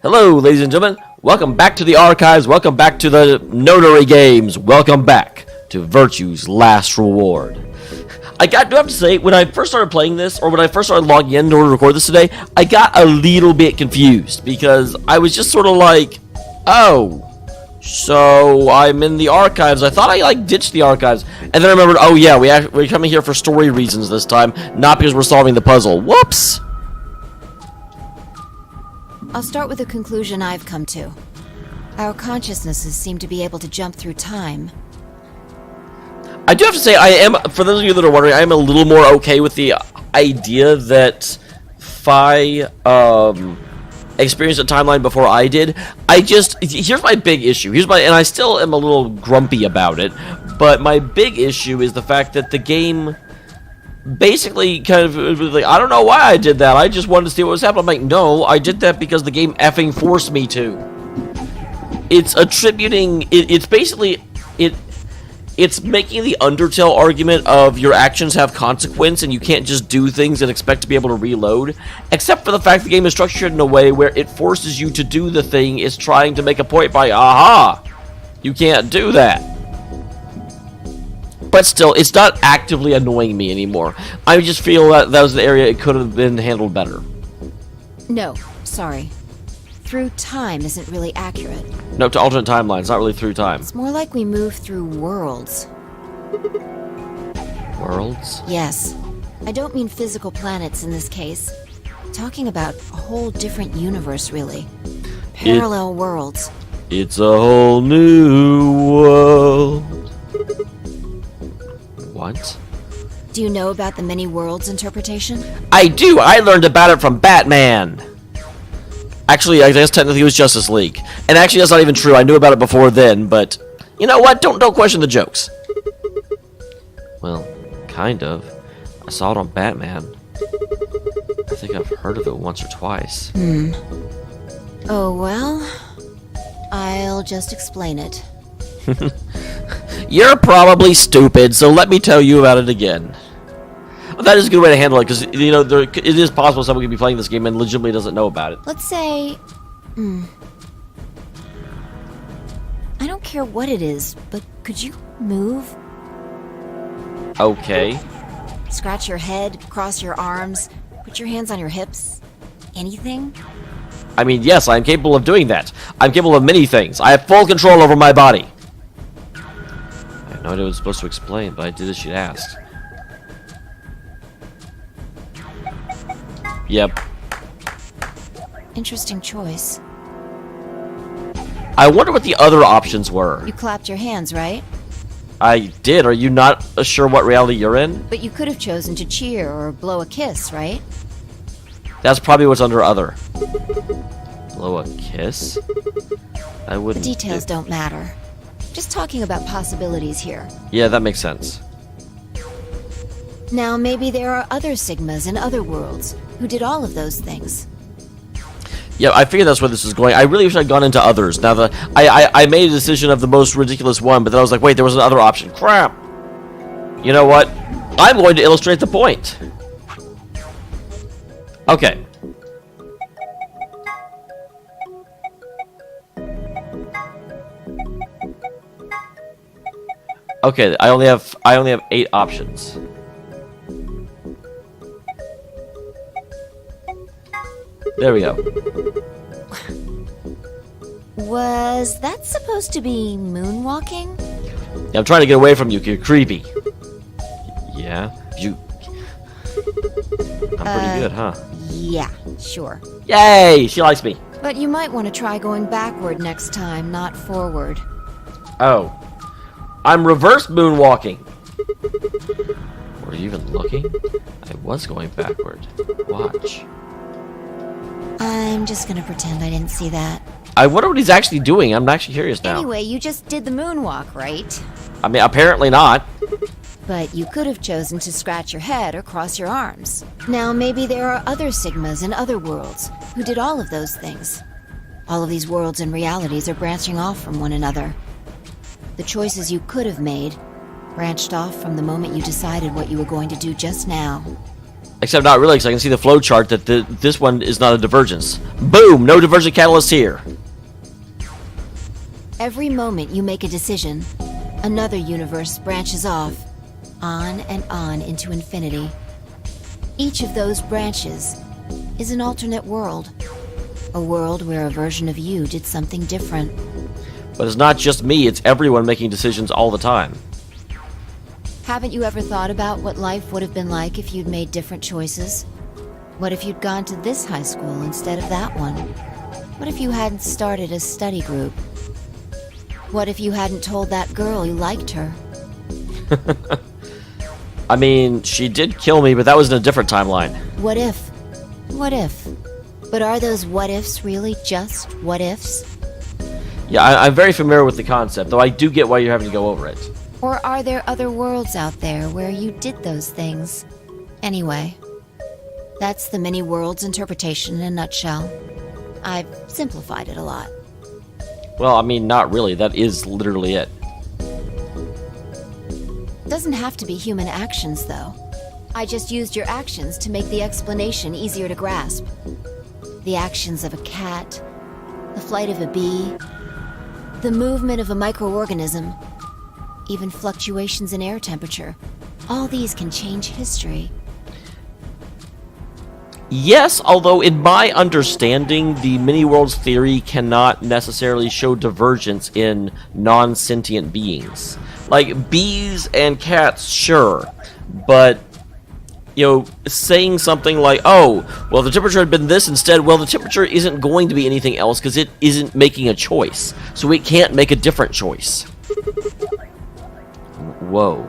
Hello, ladies and gentlemen. Welcome back to the archives. Welcome back to the notary games. Welcome back to Virtue's Last Reward. I do have to say, when I first started playing this, or when I first started logging in order to record this today, I got a little bit confused because I was just sort of like, oh, so I'm in the archives. I thought I ditched the archives, and then I remembered, oh yeah, we're coming here for story reasons this time, not because we're solving the puzzle. Whoops. I'll start with a conclusion I've come to. Our consciousnesses seem to be able to jump through time. I do have to say, I am, for those of you that are wondering, I am a little more okay with the idea that Fi experienced a timeline before I did. Here's my big issue. And I still am a little grumpy about it, but my big issue is the fact that the game basically kind of was like, I don't know why I did that. I just wanted to see what was happening. I'm like, no, I did that because the game effing forced me to. It's attributing, it's basically, it's making the Undertale argument of your actions have consequence and you can't just do things and expect to be able to reload, except for the fact the game is structured in a way where it forces you to do the thing it's trying to make a point by, aha, you can't do that. But still, it's not actively annoying me anymore. I just feel that was an area it could have been handled better. No, sorry. Through time isn't really accurate. No, to alternate timelines, not really through time. It's more like we move through worlds. Worlds? Yes. I don't mean physical planets in this case. Talking about a whole different universe, really. Parallel worlds. It's a whole new world. What? Do you know about the many worlds interpretation? I do! I learned about it from Batman! Actually, I guess technically it was Justice League. And actually, that's not even true. I knew about it before then, but you know what? Don't question the jokes. Well, kind of. I saw it on Batman. I think I've heard of it once or twice. Oh, well, I'll just explain it. You're probably stupid, so let me tell you about it again. That is a good way to handle it, because, you know, it is possible someone could be playing this game and legitimately doesn't know about it. Let's say... I don't care what it is, but could you move? Okay. Scratch your head, cross your arms, put your hands on your hips. Anything? I mean, yes, I'm capable of doing that. I'm capable of many things. I have full control over my body. I have no idea what I was supposed to explain, but I did as she asked. Yep. Interesting choice. I wonder what the other options were. You clapped your hands, right? I did. Are you not sure what reality you're in? But you could have chosen to cheer or blow a kiss, right? That's probably what's under other. Blow a kiss? I wouldn't. The details don't matter. Just talking about possibilities here. Yeah, that makes sense. Now, maybe there are other Sigmas in other worlds who did all of those things. Yeah, I figured that's where this is going. I really wish I'd gone into others. Now, I made a decision of the most ridiculous one, but then I was like, wait, there was another option. Crap. You know what? I'm going to illustrate the point. Okay. Okay, I only have 8 options. There we go. Was that supposed to be moonwalking? Yeah, I'm trying to get away from you. You're creepy. Yeah, you. I'm pretty good, huh? Yeah, sure. Yay! She likes me. But you might want to try going backward next time, not forward. Oh. I'm reverse moonwalking. Were you even looking? I was going backward. Watch. I'm just gonna pretend I didn't see that. I wonder what he's actually doing. I'm actually curious now. Anyway, you just did the moonwalk, right? I mean, apparently not. But you could have chosen to scratch your head or cross your arms. Now, maybe there are other Sigmas in other worlds who did all of those things. All of these worlds and realities are branching off from one another. The choices you could have made branched off from the moment you decided what you were going to do just now. Except not really, because I can see the flow chart that this one is not a divergence. Boom! No divergent catalyst here. Every moment you make a decision, another universe branches off, on and on into infinity. Each of those branches is an alternate world. A world where a version of you did something different. But it's not just me, it's everyone making decisions all the time. Haven't you ever thought about what life would have been like if you'd made different choices? What if you'd gone to this high school instead of that one? What if you hadn't started a study group? What if you hadn't told that girl you liked her? I mean, she did kill me, but that was in a different timeline. What if? What if? But are those what-ifs really just what-ifs? Yeah, I'm very familiar with the concept, though I do get why you're having to go over it. Or are there other worlds out there where you did those things? Anyway, that's the many worlds interpretation in a nutshell. I've simplified it a lot. Well, I mean, not really. That is literally it. Doesn't have to be human actions, though. I just used your actions to make the explanation easier to grasp. The actions of a cat, the flight of a bee, the movement of a microorganism, even fluctuations in air temperature. All these can change history. Yes, although in my understanding, the many-worlds theory cannot necessarily show divergence in non-sentient beings. Like, bees and cats, sure, but, you know, saying something like, oh, well, the temperature had been this instead, well, the temperature isn't going to be anything else because it isn't making a choice, so it can't make a different choice. Whoa.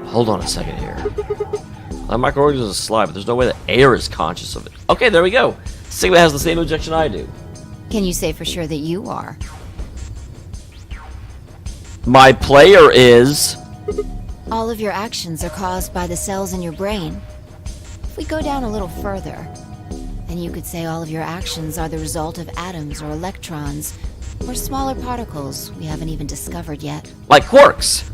Hold on a second here. A microorganism is a slide, but there's no way that air is conscious of it. Okay, there we go. Sigma has the same objection I do. Can you say for sure that you are? My player is... All of your actions are caused by the cells in your brain. If we go down a little further, then you could say all of your actions are the result of atoms or electrons, or smaller particles we haven't even discovered yet. like quarks.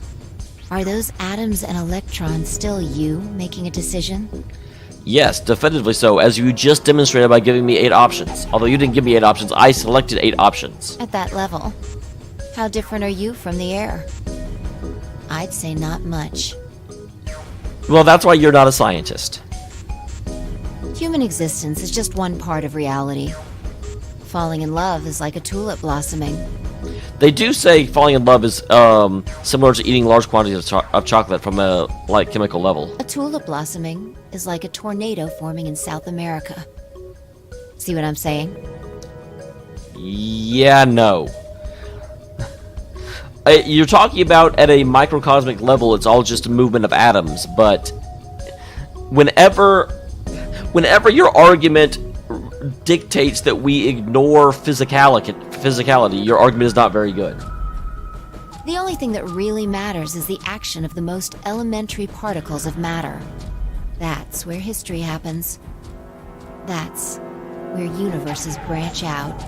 Are those atoms and electrons still you making a decision? Yes, definitively so, as you just demonstrated by giving me 8 options. Although you didn't give me 8 options, I selected 8 options. At that level, how different are you from the air? I'd say not much. Well, that's why you're not a scientist. Human existence is just one part of reality. Falling in love is like a tulip blossoming. They do say falling in love is similar to eating large quantities of chocolate from a chemical level. A tulip blossoming is like a tornado forming in South America. See what I'm saying? Yeah, no. You're talking about at a microcosmic level, it's all just a movement of atoms, but whenever your argument dictates that we ignore physicality, your argument is not very good. The only thing that really matters is the action of the most elementary particles of matter. That's where history happens. That's where universes branch out.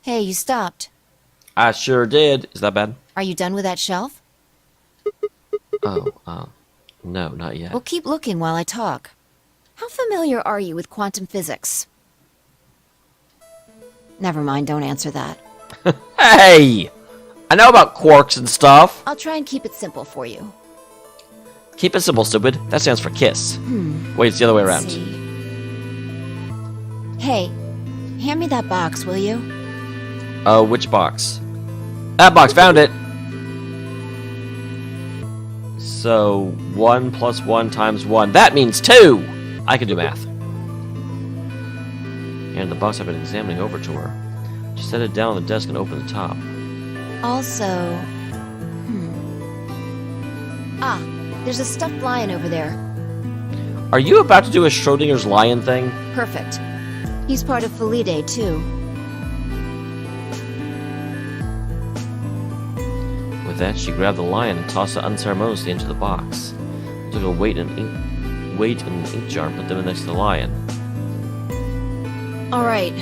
Hey, you stopped. I sure did. Is that bad? Are you done with that shelf? Oh, no, not yet. Well, keep looking while I talk. How familiar are you with quantum physics? Never mind, don't answer that. Hey! I know about quarks and stuff. I'll try and keep it simple for you. Keep it simple, stupid. That stands for kiss. Wait, it's the other way around. See. Hey, hand me that box, will you? Which box? That box, found it! So, 1 plus 1 times 1. That means 2! I can do math. And the box I've been examining over to her. Just set it down on the desk and open the top. Also... Ah, there's a stuffed lion over there. Are you about to do a Schrodinger's lion thing? Perfect. He's part of Felidae, too. With that, she grabbed the lion and tossed it unceremoniously into the box. Took a weight in an ink jar and put them next to the lion. All right.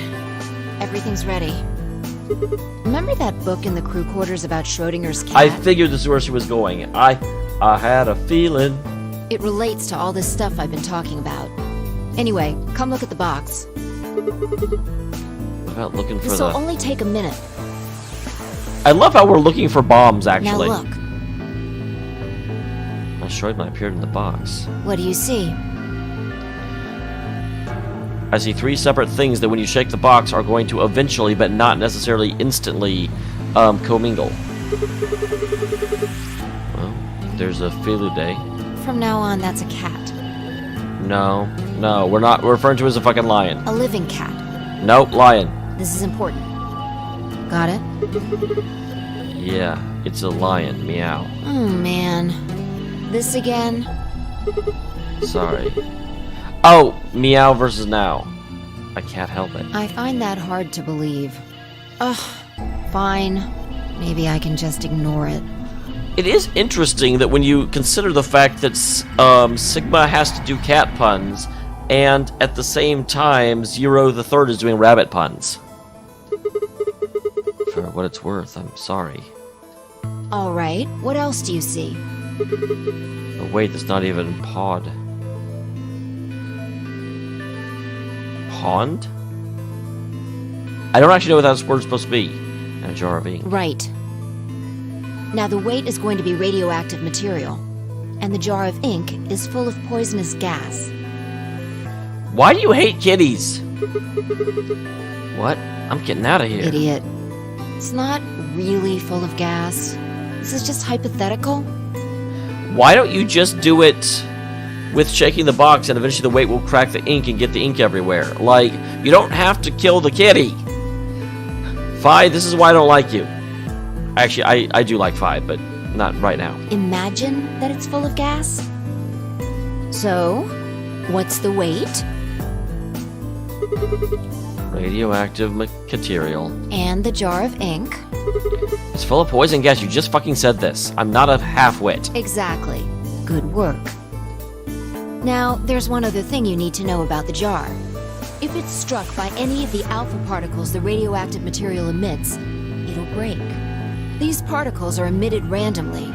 Everything's ready. Remember that book in the crew quarters about Schrodinger's cat? I figured this is where she was going. I had a feeling. It relates to all this stuff I've been talking about. Anyway, come look at the box. What about looking for This'll only take a minute. I love how we're looking for bombs, actually. Now look. A Shroedinger appeared in the box. What do you see? I see 3 separate things that when you shake the box are going to eventually, but not necessarily instantly, commingle. Well, there's a Felude. From now on, that's a cat. No, we're not. We're referring to it as a fucking lion. A living cat. Nope, lion. This is important. Got it? Yeah, it's a lion. Meow. Oh, man. This again? Sorry. Oh, meow versus now. I can't help it. I find that hard to believe. Ugh, fine. Maybe I can just ignore it. It is interesting that when you consider the fact that Sigma has to do cat puns, and at the same time, Zero the Third is doing rabbit puns. For what it's worth, I'm sorry. Alright, what else do you see? Oh wait, that's not even pod. Pond? I don't actually know what that word's supposed to be. And a jar of ink. Right. Now the weight is going to be radioactive material, and the jar of ink is full of poisonous gas. Why do you hate kitties? What? I'm getting out of here. Idiot. It's not really full of gas. This is just hypothetical. Why don't you just do it with shaking the box and eventually the weight will crack the ink and get the ink everywhere? Like, you don't have to kill the kitty. Fi, this is why I don't like you. Actually, I do like Fi, but not right now. Imagine that it's full of gas. So, what's the weight? Radioactive material. And the jar of ink. It's full of poison gas. You just fucking said this. I'm not a half-wit. Exactly. Good work. Now, there's one other thing you need to know about the jar. If it's struck by any of the alpha particles the radioactive material emits, it'll break. These particles are emitted randomly,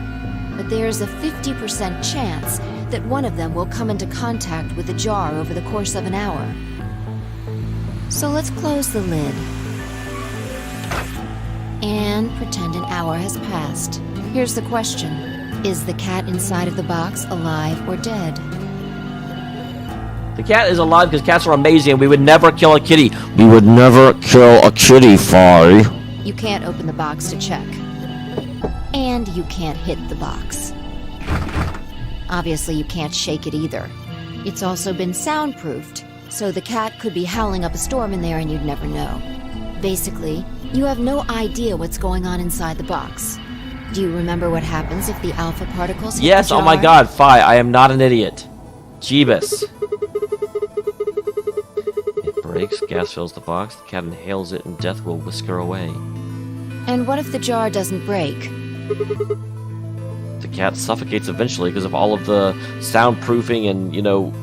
but there's a 50% chance that one of them will come into contact with the jar over the course of an hour. So let's close the lid. And pretend an hour has passed. Here's the question. Is the cat inside of the box alive or dead? The cat is alive because cats are amazing and we would never kill a kitty. We would never kill a kitty, Fi. You can't open the box to check. And you can't hit the box. Obviously, you can't shake it either. It's also been soundproofed, so the cat could be howling up a storm in there and you'd never know. Basically, you have no idea what's going on inside the box. Do you remember what happens if the alpha particles hit Yes, the jar? oh my god, Fi, I am not an idiot. Jeebus. It breaks, gas fills the box, the cat inhales it, and death will whisk her away. And what if the jar doesn't break? The cat suffocates eventually because of all of the soundproofing and, you know,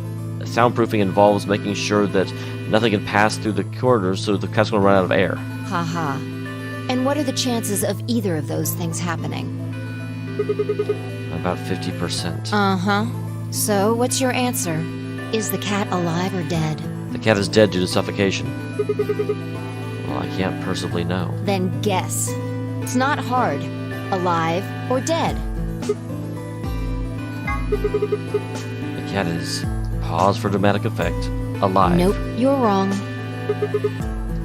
soundproofing involves making sure that nothing can pass through the corridors, so the cat's going to run out of air. Haha. And what are the chances of either of those things happening? About 50%. Uh-huh. So, what's your answer? Is the cat alive or dead? The cat is dead due to suffocation. Well, I can't personally know. Then guess. It's not hard. Alive or dead? The cat is, pause for dramatic effect, alive. Nope, you're wrong.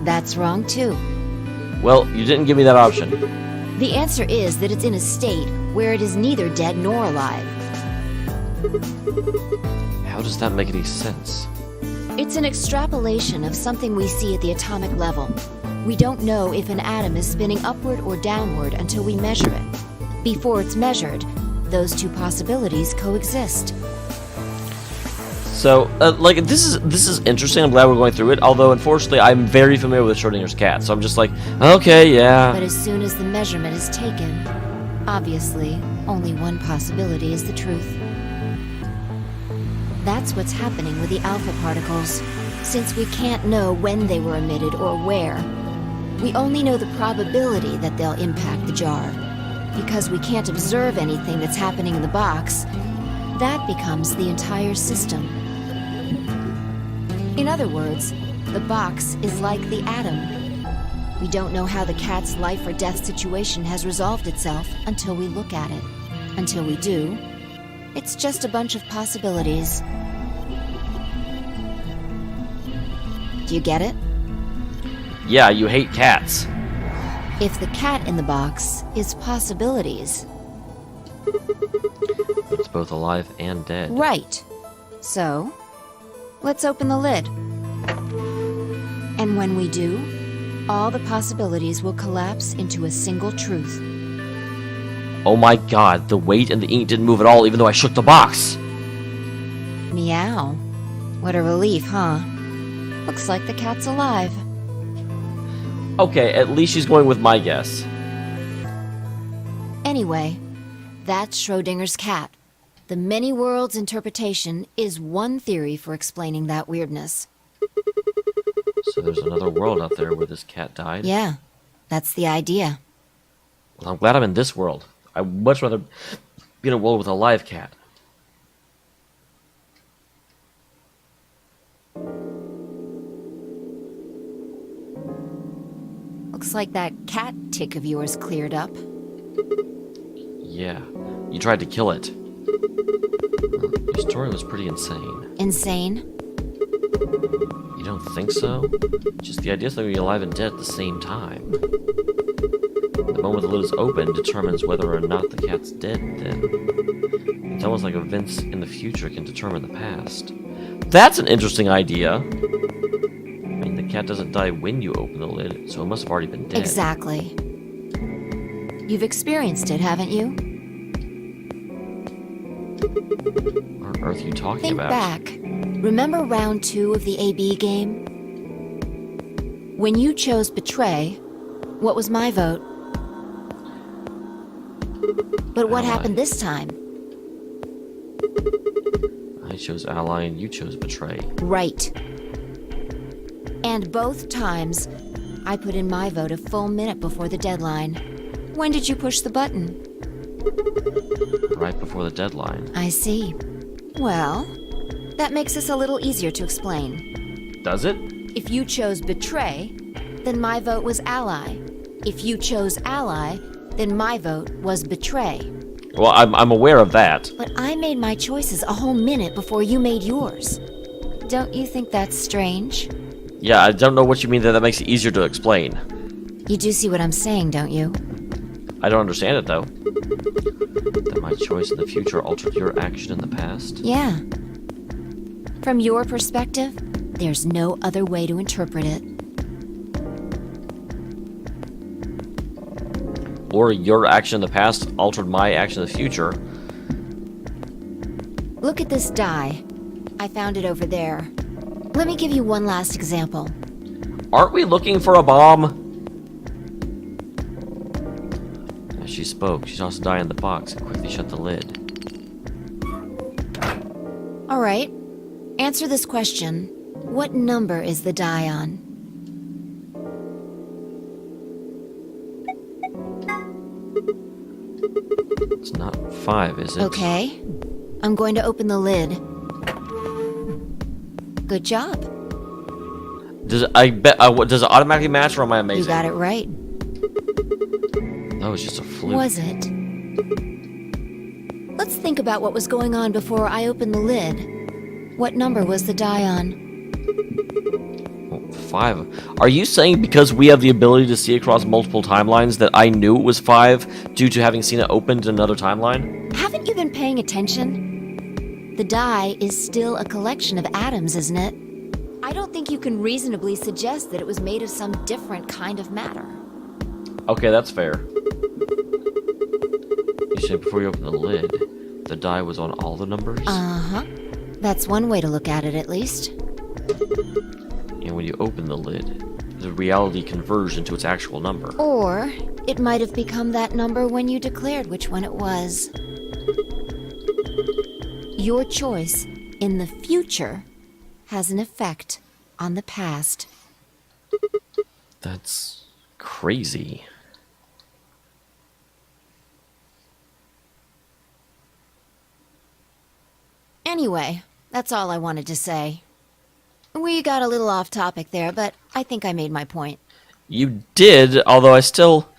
That's wrong too. Well, you didn't give me that option. The answer is that it's in a state where it is neither dead nor alive. How does that make any sense? It's an extrapolation of something we see at the atomic level. We don't know if an atom is spinning upward or downward until we measure it. Before it's measured, those two possibilities coexist. So, like, this is interesting. I'm glad we're going through it. Although, unfortunately, I'm very familiar with Schrodinger's cat, so I'm just like, okay, yeah. But as soon as the measurement is taken, obviously, only one possibility is the truth. That's what's happening with the alpha particles. Since we can't know when they were emitted or where, We only know the probability that they'll impact the jar. Because we can't observe anything that's happening in the box, that becomes the entire system. In other words, the box is like the atom. We don't know how the cat's life or death situation has resolved itself until we look at it. Until we do, it's just a bunch of possibilities. Do you get it? Yeah, you hate cats. If the cat in the box is possibilities. It's both alive and dead. Right. So, let's open the lid. And when we do, all the possibilities will collapse into a single truth. Oh my god, the weight and the ink didn't move at all even though I shook the box. Meow. What a relief, huh? Looks like the cat's alive. Okay, at least she's going with my guess. Anyway, that's Schrodinger's cat. The many worlds interpretation is one theory for explaining that weirdness. So there's another world out there where this cat died? Yeah, that's the idea. Well, I'm glad I'm in this world. I'd much rather be in a world with a live cat. Looks like that cat tick of yours cleared up. Yeah, you tried to kill it. Your story was pretty insane. Insane? You don't think so? Just the idea of something being alive and dead at the same time. The moment the lid is open determines whether or not the cat's dead then. It's almost like events in the future can determine the past. That's an interesting idea. I mean, the cat doesn't die when you open the lid, so it must have already been dead. Exactly. You've experienced it, haven't you? What on earth are you talking Think about? back. Remember round 2 of the AB game? When you chose Betray, what was my vote? But what Ally. happened this time? I chose Ally and you chose Betray. Right. And both times, I put in my vote a full minute before the deadline. When did you push the button? Right before the deadline. I see. Well, that makes this a little easier to explain. Does it? If you chose Betray, then my vote was Ally. If you chose Ally, then my vote was Betray. Well, I'm aware of that. But I made my choices a whole minute before you made yours. Don't you think that's strange? Yeah, I don't know what you mean that makes it easier to explain. You do see what I'm saying, don't you? I don't understand it, though. That my choice in the future altered your action in the past? Yeah. From your perspective, there's no other way to interpret it. Or your action in the past altered my action in the future. Look at this die. I found it over there. Let me give you one last example. Aren't we looking for a bomb? As she spoke, she saw us die in the box and quickly shut the lid. All right. Answer this question. What number is the die on? It's not 5, is it? Okay. I'm going to open the lid. Good job. Does it, does it automatically match, or am I amazing? You got it right. That was just a fluke. Was it? Let's think about what was going on before I opened the lid. What number was the die on? 5. Are you saying because we have the ability to see across multiple timelines that I knew it was 5 due to having seen it opened in another timeline? Haven't you been paying attention? The die is still a collection of atoms, isn't it? I don't think you can reasonably suggest that it was made of some different kind of matter. Okay, that's fair. You said before you opened the lid, the die was on all the numbers? Uh-huh. That's one way to look at it, at least. And when you open the lid, the reality converged into its actual number. Or it might have become that number when you declared which one it was. Your choice in the future has an effect on the past. That's crazy. Anyway, that's all I wanted to say. We got a little off topic there, but I think I made my point. You did, although I still...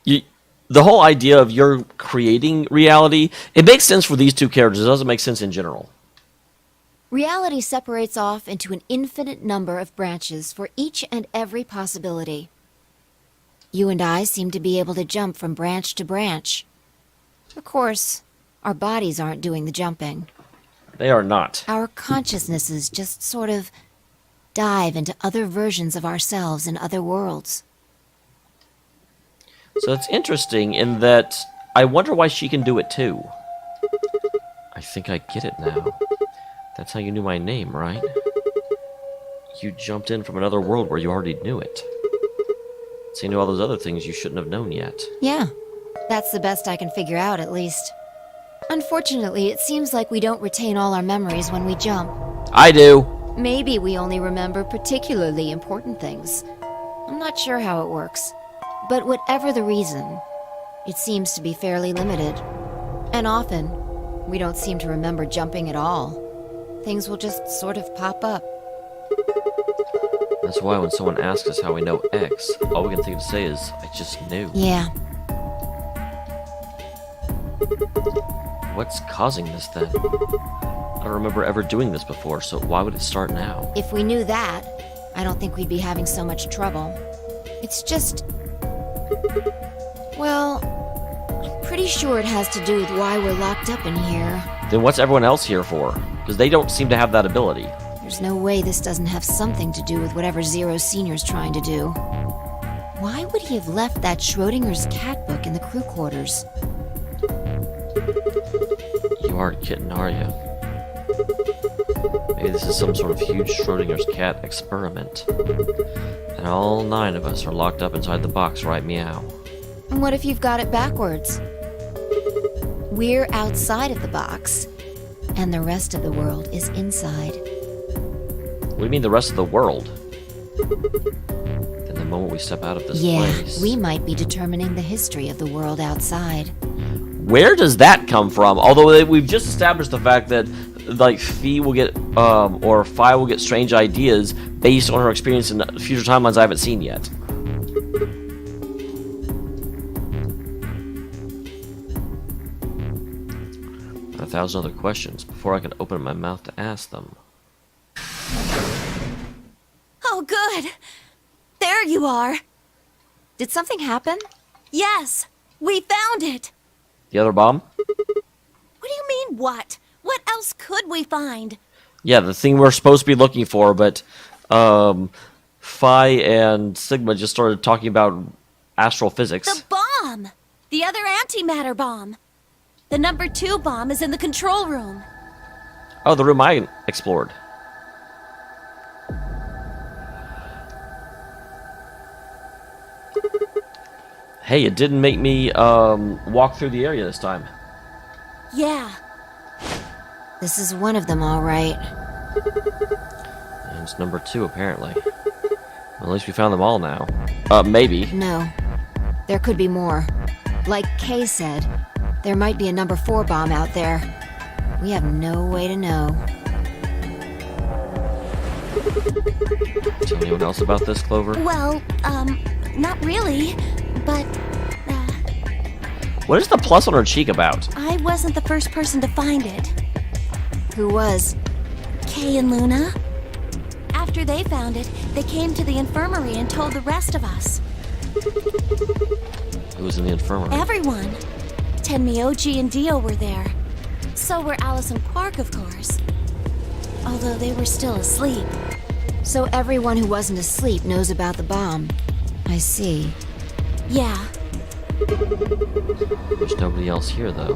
the whole idea of you're creating reality, it makes sense for these two characters. It doesn't make sense in general. Reality separates off into an infinite number of branches for each and every possibility. You and I seem to be able to jump from branch to branch. Of course, our bodies aren't doing the jumping. They are not. Our consciousnesses just sort of dive into other versions of ourselves in other worlds. So it's interesting in that I wonder why she can do it too. I think I get it now. That's how you knew my name, right? You jumped in from another world where you already knew it. So you knew all those other things you shouldn't have known yet. Yeah, that's the best I can figure out, at least. Unfortunately, it seems like we don't retain all our memories when we jump. I do. Maybe we only remember particularly important things. I'm not sure how it works. But whatever the reason, it seems to be fairly limited. And often, we don't seem to remember jumping at all. Things will just sort of pop up. That's why when someone asks us how we know X, all we can think of to say is, I just knew. Yeah. What's causing this then? I don't remember ever doing this before, so why would it start now? If we knew that, I don't think we'd be having so much trouble. It's just... well, I'm pretty sure it has to do with why we're locked up in here. Then what's everyone else here for? Because they don't seem to have that ability. There's no way this doesn't have something to do with whatever Zero Senior's trying to do. Why would he have left that Schrodinger's cat book in the crew quarters? You aren't kidding, are you? Maybe this is some sort of huge Schrodinger's cat experiment. And all 9 of us are locked up inside the box, right, meow? And what if you've got it backwards? We're outside of the box, and the rest of the world is inside. What do you mean the rest of the world? Then the moment we step out of this place... we might be determining the history of the world outside. Where does that come from? Although we've just established the fact that, like, Fi will get strange ideas based on her experience in future timelines I haven't seen yet. A 1,000 other questions before I can open my mouth to ask them. Oh, good! There you are! Did something happen? Yes! We found it! The other bomb? What do you mean, what? What else could we find? Yeah, the thing we're supposed to be looking for, but Phi and Sigma just started talking about astral physics. The bomb! The other antimatter bomb. The number 2 bomb is in the control room. Oh, the room I explored. Hey, it didn't make me walk through the area this time. Yeah. This is one of them, all right. And it's number 2, apparently. Well, at least we found them all now. Maybe. No. There could be more. Like Kay said, there might be a number 4 bomb out there. We have no way to know. Tell anyone else about this, Clover? Well, not really, but, What is the plus on her cheek about? I wasn't the first person to find it. Who was? Kay and Luna. After they found it, they came to the infirmary and told the rest of us. Who was in the infirmary? Everyone. Tenmyoji and Dio were there. So were Alice and Quark, of course. Although they were still asleep. So everyone who wasn't asleep knows about the bomb. I see. Yeah. There's nobody else here, though.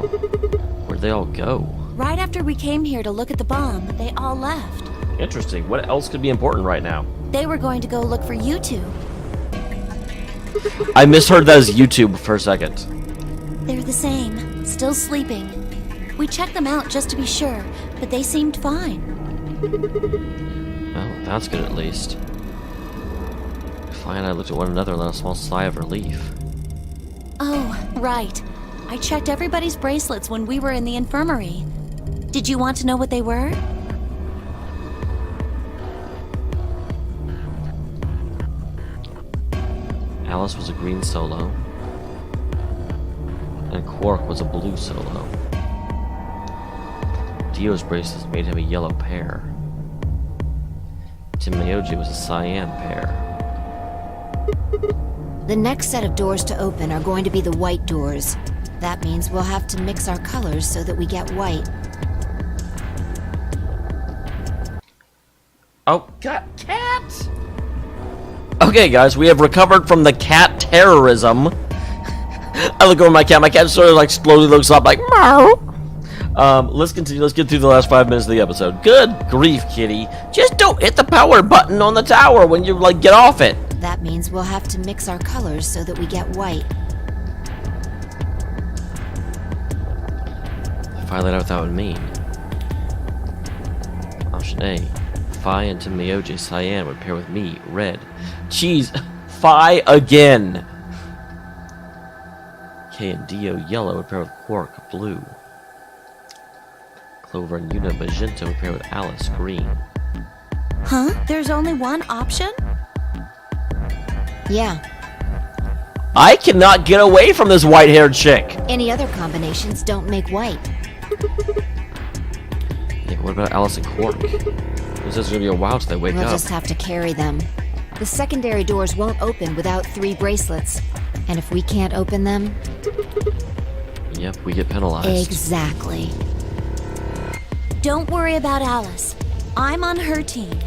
Where'd they all go? Right after we came here to look at the bomb, they all left. Interesting. What else could be important right now? They were going to go look for you two. I misheard that as YouTube for a second. They're the same, still sleeping. We checked them out just to be sure, but they seemed fine. Well, that's good at least. If Fi and I looked at one another and let a small sigh of relief. Oh, right. I checked everybody's bracelets when we were in the infirmary. Did you want to know what they were? Alice was a green solo, and Quark was a blue solo. Dio's bracelets made him a yellow pair. Tim Myoji was a cyan pair. The next set of doors to open are going to be the white doors. That means we'll have to mix our colors so that we get white. Oh, cat! Okay, guys, we have recovered from the cat terrorism. I look over my cat sort of like slowly looks up like, meow. Let's continue. Let's get through the last 5 minutes of the episode. Good grief, kitty. Just don't hit the power button on the tower when you, like, get off it. That means we'll have to mix our colors so that we get white. If I let out what that would mean. Option A. Fi and Tim Myoji cyan would pair with me, red. Jeez, Fi again. K and Dio yellow would pair with Quark, blue. Clover and Yuna magenta would pair with Alice, green. Huh? There's only one option? Yeah. I cannot get away from this white-haired chick. Any other combinations don't make white. Yeah, what about Alice and Quark? This is gonna be a while till they wake We'll up. just have to carry them. The secondary doors won't open without 3 bracelets. And if we can't open them... Yep, we get penalized. Exactly. Don't worry about Alice. I'm on her team.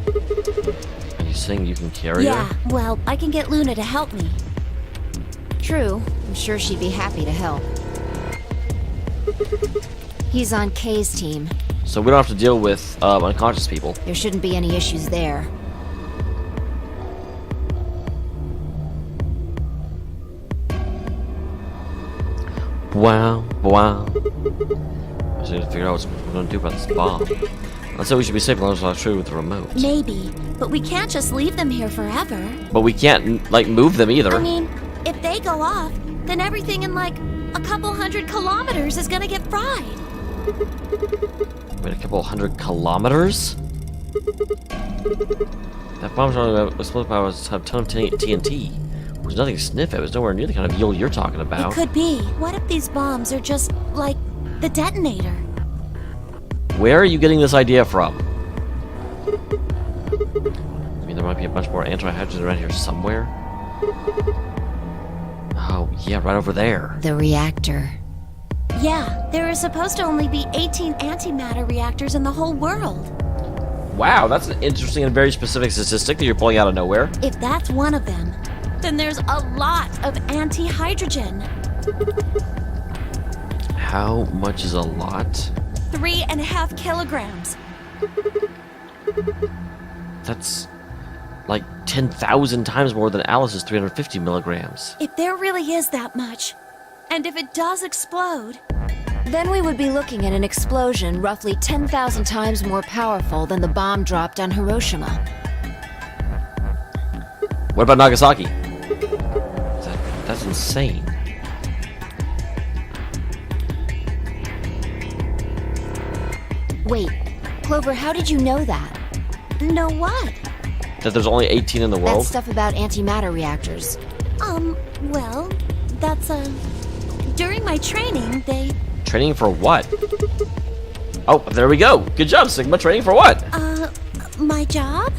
Are you saying you can carry Yeah, her? well, I can get Luna to help me. True. I'm sure she'd be happy to help. He's on Kay's team. So we don't have to deal with unconscious people. There shouldn't be any issues there. Wow. I just need to figure out what we're gonna do about this bomb. Let's say we should be safe as long as I'm true with the remote. Maybe, but we can't just leave them here forever. But we can't, like, move them either. I mean, if they go off, then everything in like a couple 100 kilometers is gonna get fried. Wait, a couple 100 kilometers? That bomb's only explosive power was a ton of TNT. There's nothing to sniff at. It was nowhere near the kind of yield you're talking about. It could be. What if these bombs are just like the detonator? Where are you getting this idea from? I mean, there might be a bunch more anti-hydrogen around here somewhere. Oh, yeah, right over there. The reactor. Yeah, there are supposed to only be 18 antimatter reactors in the whole world. Wow, that's an interesting and very specific statistic that you're pulling out of nowhere. If that's one of them, then there's a lot of anti-hydrogen. How much is a lot? 3.5 kilograms. That's like 10,000 times more than Alice's 350 milligrams. If there really is that much, and if it does explode... Then we would be looking at an explosion roughly 10,000 times more powerful than the bomb dropped on Hiroshima. What about Nagasaki? That's insane. Wait, Clover, how did you know that? Know what? That there's only 18 in the world? That stuff about antimatter reactors. Well, that's, during my training, they... Training for what? Oh, there we go. Good job, Sigma. Training for what? My job?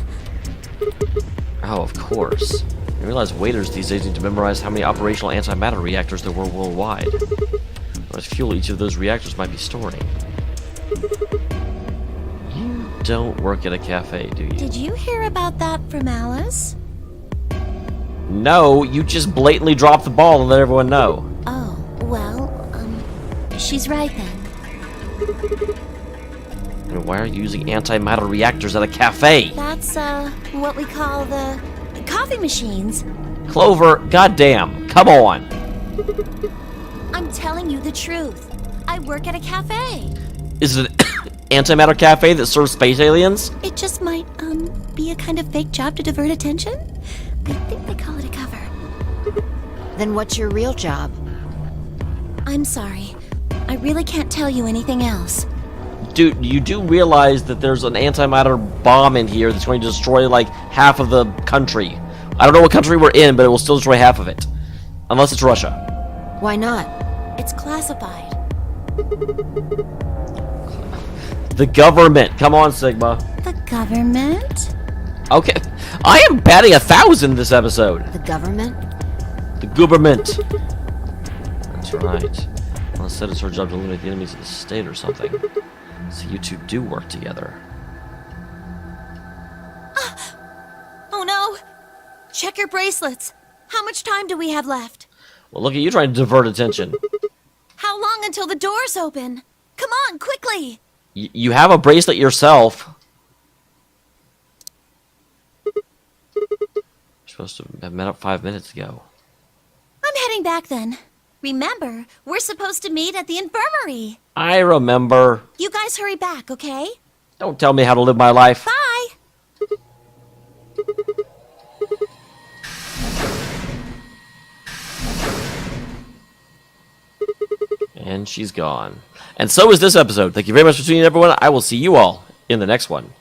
Oh, of course. I realize waiters these days need to memorize how many operational antimatter reactors there were worldwide. How much fuel each of those reactors might be storing. You don't work at a cafe, do you? Did you hear about that from Alice? No, you just blatantly dropped the ball and let everyone know. Oh, well, she's right then. And why are you using antimatter reactors at a cafe? That's, what we call the coffee machines. Clover, goddamn, come on. I'm telling you the truth. I work at a cafe. Is it an antimatter cafe that serves space aliens? It just might, be a kind of fake job to divert attention. I think they call it a cover. Then what's your real job? I'm sorry. I really can't tell you anything else. Dude, you do realize that there's an antimatter bomb in here that's going to destroy, like, half of the country. I don't know what country we're in, but it will still destroy half of it. Unless it's Russia. Why not? It's classified. The government. Come on, Sigma. The government? Okay. I am batting 1,000 this episode. The government? The government. That's right. Well, instead it's her job to eliminate the enemies of the state or something. So you two do work together. Oh no! Check your bracelets. How much time do we have left? Well, look at you trying to divert attention. How long until the doors open? Come on, quickly! You have a bracelet yourself. You're supposed to have met up 5 minutes ago. I'm heading back then. Remember, we're supposed to meet at the infirmary. I remember. You guys hurry back, okay? Don't tell me how to live my life. Bye! And she's gone. And so is this episode. Thank you very much for tuning in, everyone. I will see you all in the next one.